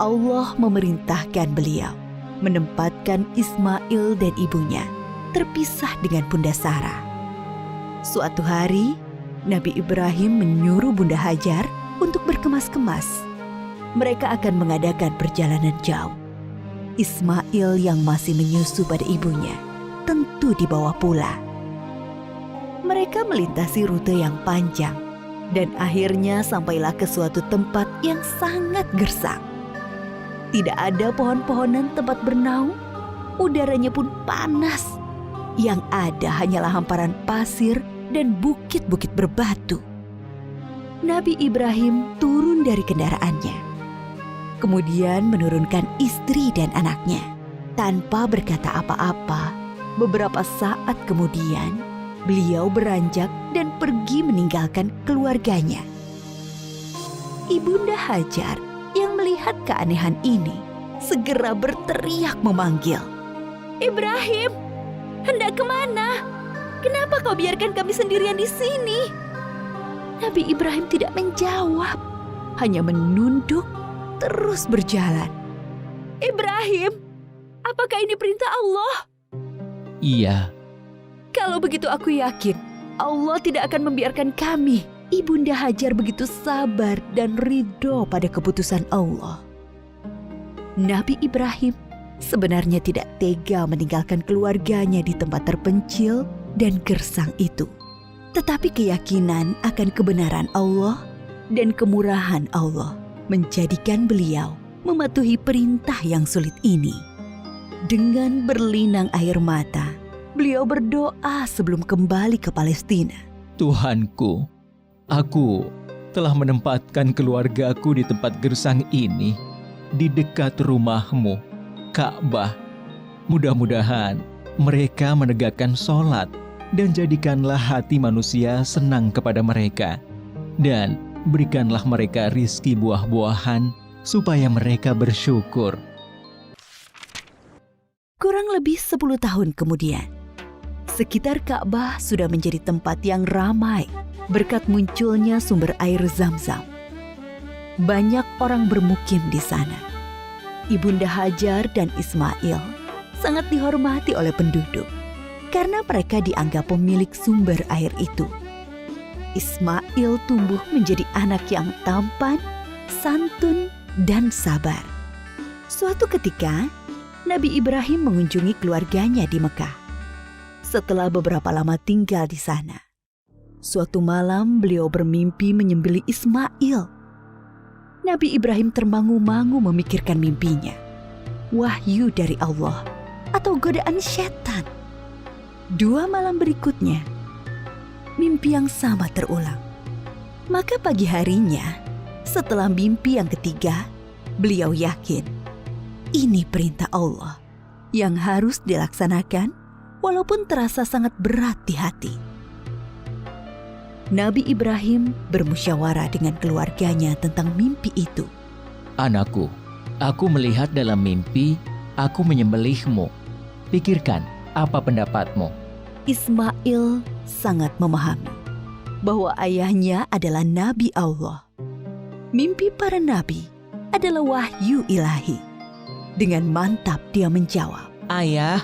Allah memerintahkan beliau menempatkan Ismail dan ibunya terpisah dengan Bunda Sarah. Suatu hari, Nabi Ibrahim menyuruh Bunda Hajar untuk berkemas-kemas. Mereka akan mengadakan perjalanan jauh. Ismail yang masih menyusu pada ibunya tentu dibawa pula. Mereka melintasi rute yang panjang dan akhirnya sampailah ke suatu tempat yang sangat gersang. Tidak ada pohon-pohonan tempat bernaung, udaranya pun panas. Yang ada hanyalah hamparan pasir dan bukit-bukit berbatu. Nabi Ibrahim turun dari kendaraannya, kemudian menurunkan istri dan anaknya. Tanpa berkata apa-apa, beberapa saat kemudian, beliau beranjak dan pergi meninggalkan keluarganya. Ibunda Hajar yang melihat keanehan ini segera berteriak memanggil, "Ibrahim, hendak kemana? Kenapa kau biarkan kami sendirian di sini?" Nabi Ibrahim tidak menjawab, hanya menunduk terus berjalan. "Ibrahim, apakah ini perintah Allah?" Iya. "Kalau begitu aku yakin Allah tidak akan membiarkan kami." Ibunda Hajar begitu sabar dan ridho pada keputusan Allah. Nabi Ibrahim sebenarnya tidak tega meninggalkan keluarganya di tempat terpencil dan gersang itu. Tetapi keyakinan akan kebenaran Allah dan kemurahan Allah menjadikan beliau mematuhi perintah yang sulit ini. Dengan berlinang air mata, beliau berdoa sebelum kembali ke Palestina. Tuhanku, aku telah menempatkan keluargaku di tempat gersang ini, di dekat rumah-Mu, Ka'bah. Mudah-mudahan mereka menegakkan sholat dan jadikanlah hati manusia senang kepada mereka. Dan berikanlah mereka rizki buah-buahan supaya mereka bersyukur. Kurang lebih 10 tahun kemudian, sekitar Ka'bah sudah menjadi tempat yang ramai berkat munculnya sumber air Zam-Zam. Banyak orang bermukim di sana. Ibunda Hajar dan Ismail sangat dihormati oleh penduduk karena mereka dianggap pemilik sumber air itu. Ismail tumbuh menjadi anak yang tampan, santun, dan sabar. Suatu ketika, Nabi Ibrahim mengunjungi keluarganya di Mekah. Setelah beberapa lama tinggal di sana, suatu malam beliau bermimpi menyembelih Ismail. Nabi Ibrahim termangu-mangu memikirkan mimpinya. Wahyu dari Allah atau godaan setan? 2 malam berikutnya, mimpi yang sama terulang. Maka pagi harinya, setelah mimpi yang ketiga, beliau yakin ini perintah Allah yang harus dilaksanakan walaupun terasa sangat berat di hati. Nabi Ibrahim bermusyawarah dengan keluarganya tentang mimpi itu. Anakku, aku melihat dalam mimpi, aku menyembelihmu. Pikirkan, apa pendapatmu? Ismail sangat memahami bahwa ayahnya adalah Nabi Allah. Mimpi para nabi adalah wahyu ilahi. Dengan mantap dia menjawab, Ayah,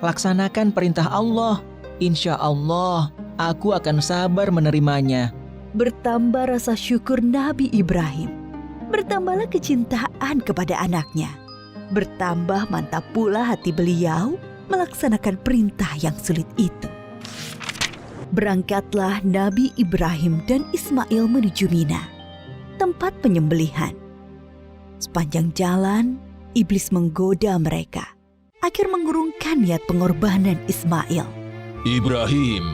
laksanakan perintah Allah. Insya Allah, aku akan sabar menerimanya. Bertambah rasa syukur Nabi Ibrahim. Bertambahlah kecintaan kepada anaknya. Bertambah mantap pula hati beliau melaksanakan perintah yang sulit itu. Berangkatlah Nabi Ibrahim dan Ismail menuju Mina, tempat penyembelihan. Sepanjang jalan, iblis menggoda mereka agar mengurungkan niat pengorbanan Ismail. Ibrahim,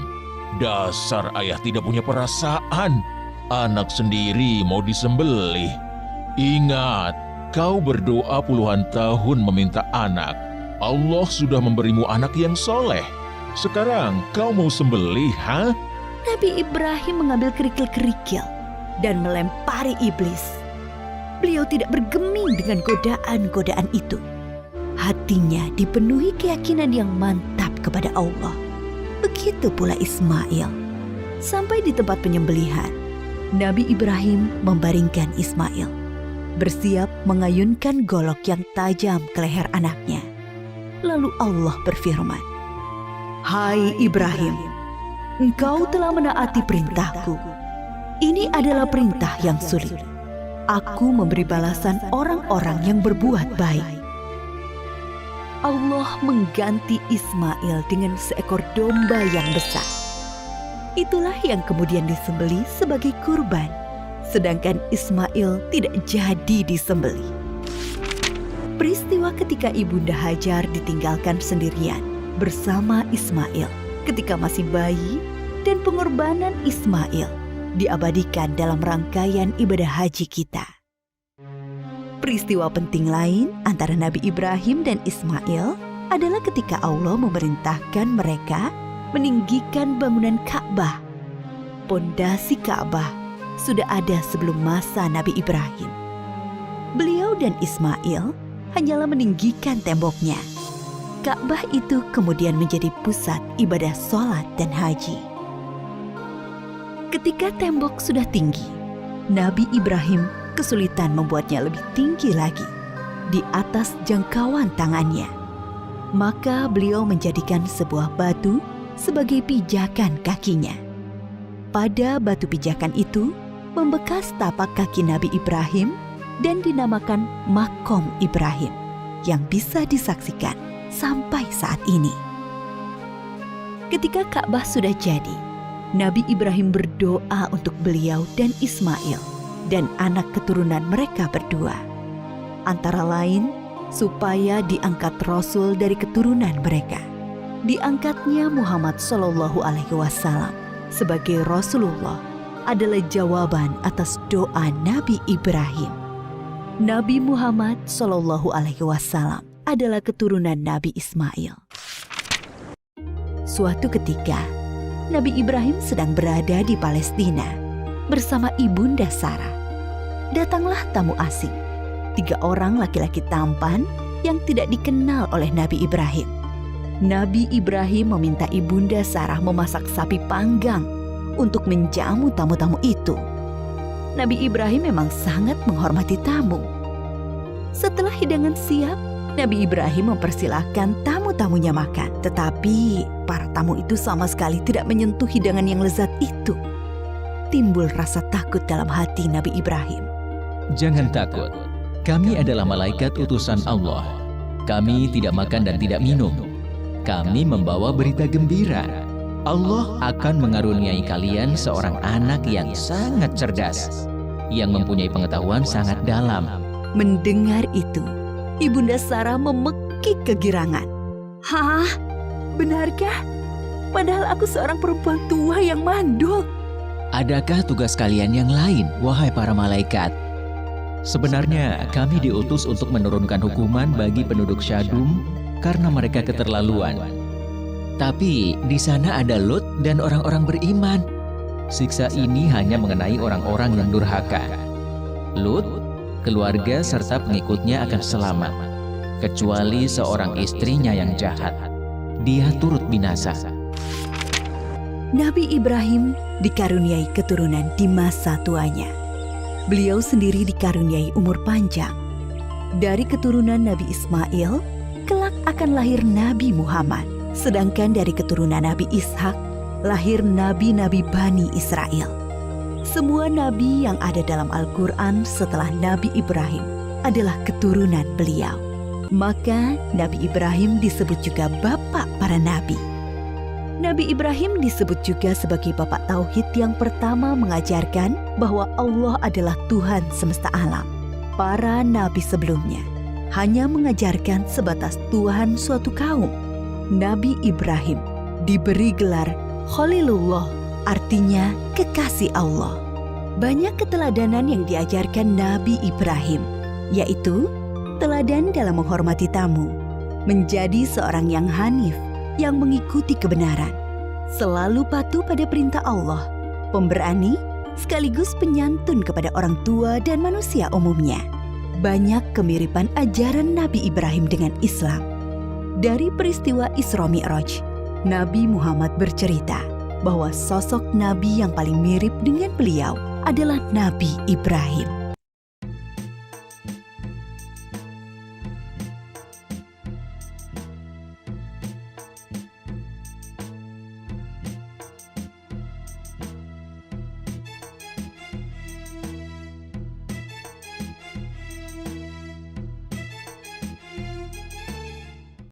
dasar ayah tidak punya perasaan. Anak sendiri mau disembelih. Ingat, kau berdoa puluhan tahun meminta anak. Allah sudah memberimu anak yang soleh. Sekarang kau mau sembelih, ha? Nabi Ibrahim mengambil kerikil-kerikil dan melempari iblis. Beliau tidak bergeming dengan godaan-godaan itu. Hatinya dipenuhi keyakinan yang mantap kepada Allah. Begitu pula Ismail. Sampai di tempat penyembelihan, Nabi Ibrahim membaringkan Ismail, bersiap mengayunkan golok yang tajam ke leher anaknya. Lalu Allah berfirman, "Hai Ibrahim, engkau telah menaati perintahku. Ini adalah perintah yang sulit. Aku memberi balasan orang-orang yang berbuat baik." Allah mengganti Ismail dengan seekor domba yang besar. Itulah yang kemudian disembelih sebagai kurban, sedangkan Ismail tidak jadi disembelih. Peristiwa ketika Ibunda Hajar ditinggalkan sendirian bersama Ismail ketika masih bayi dan pengorbanan Ismail diabadikan dalam rangkaian ibadah haji kita. Peristiwa penting lain antara Nabi Ibrahim dan Ismail adalah ketika Allah memerintahkan mereka meninggikan bangunan Ka'bah. Pondasi Ka'bah sudah ada sebelum masa Nabi Ibrahim. Beliau dan Ismail hanyalah meninggikan temboknya. Ka'bah itu kemudian menjadi pusat ibadah sholat dan haji. Ketika tembok sudah tinggi, Nabi Ibrahim kesulitan membuatnya lebih tinggi lagi, di atas jangkauan tangannya. Maka beliau menjadikan sebuah batu sebagai pijakan kakinya. Pada batu pijakan itu membekas tapak kaki Nabi Ibrahim dan dinamakan Makom Ibrahim yang bisa disaksikan sampai saat ini. Ketika Ka'bah sudah jadi, Nabi Ibrahim berdoa untuk beliau dan Ismail dan anak keturunan mereka berdua. Antara lain, supaya diangkat Rasul dari keturunan mereka. Diangkatnya Muhammad SAW sebagai Rasulullah adalah jawaban atas doa Nabi Ibrahim. Nabi Muhammad SAW adalah keturunan Nabi Ismail. Suatu ketika, Nabi Ibrahim sedang berada di Palestina bersama Ibunda Sarah. Datanglah tamu asing, 3 orang laki-laki tampan yang tidak dikenal oleh Nabi Ibrahim. Nabi Ibrahim meminta Ibunda Sarah memasak sapi panggang untuk menjamu tamu-tamu itu. Nabi Ibrahim memang sangat menghormati tamu. Setelah hidangan siap, Nabi Ibrahim mempersilahkan tamu-tamunya makan. Tetapi para tamu itu sama sekali tidak menyentuh hidangan yang lezat itu. Timbul rasa takut dalam hati Nabi Ibrahim. Jangan takut, kami adalah malaikat utusan Allah. Kami tidak makan dan tidak minum. Kami membawa berita gembira. Allah akan mengaruniai kalian seorang anak yang sangat cerdas, yang mempunyai pengetahuan sangat dalam. Mendengar itu, Ibunda Sarah memekik kegirangan. "Hah? Benarkah? Padahal aku seorang perempuan tua yang mandul." Adakah tugas kalian yang lain, wahai para malaikat? Sebenarnya kami diutus untuk menurunkan hukuman bagi penduduk Syadum karena mereka keterlaluan. Tapi di sana ada Lut dan orang-orang beriman. Siksa ini hanya mengenai orang-orang yang durhaka. Lut, keluarga serta pengikutnya akan selamat, kecuali seorang istrinya yang jahat. Dia turut binasa. Nabi Ibrahim dikaruniai keturunan di masa tuanya. Beliau sendiri dikaruniai umur panjang. Dari keturunan Nabi Ismail, kelak akan lahir Nabi Muhammad. Sedangkan dari keturunan Nabi Ishak, lahir nabi-nabi Bani Israel. Semua nabi yang ada dalam Al-Quran setelah Nabi Ibrahim adalah keturunan beliau. Maka Nabi Ibrahim disebut juga bapak para nabi. Nabi Ibrahim disebut juga sebagai bapak tauhid yang pertama mengajarkan bahwa Allah adalah Tuhan semesta alam. Para nabi sebelumnya hanya mengajarkan sebatas Tuhan suatu kaum. Nabi Ibrahim diberi gelar Khalilullah, artinya kekasih Allah. Banyak keteladanan yang diajarkan Nabi Ibrahim, yaitu teladan dalam menghormati tamu, menjadi seorang yang hanif, yang mengikuti kebenaran, selalu patuh pada perintah Allah, pemberani, sekaligus penyantun kepada orang tua dan manusia umumnya. Banyak kemiripan ajaran Nabi Ibrahim dengan Islam. Dari peristiwa Isra Mi'raj, Nabi Muhammad bercerita bahwa sosok nabi yang paling mirip dengan beliau adalah Nabi Ibrahim.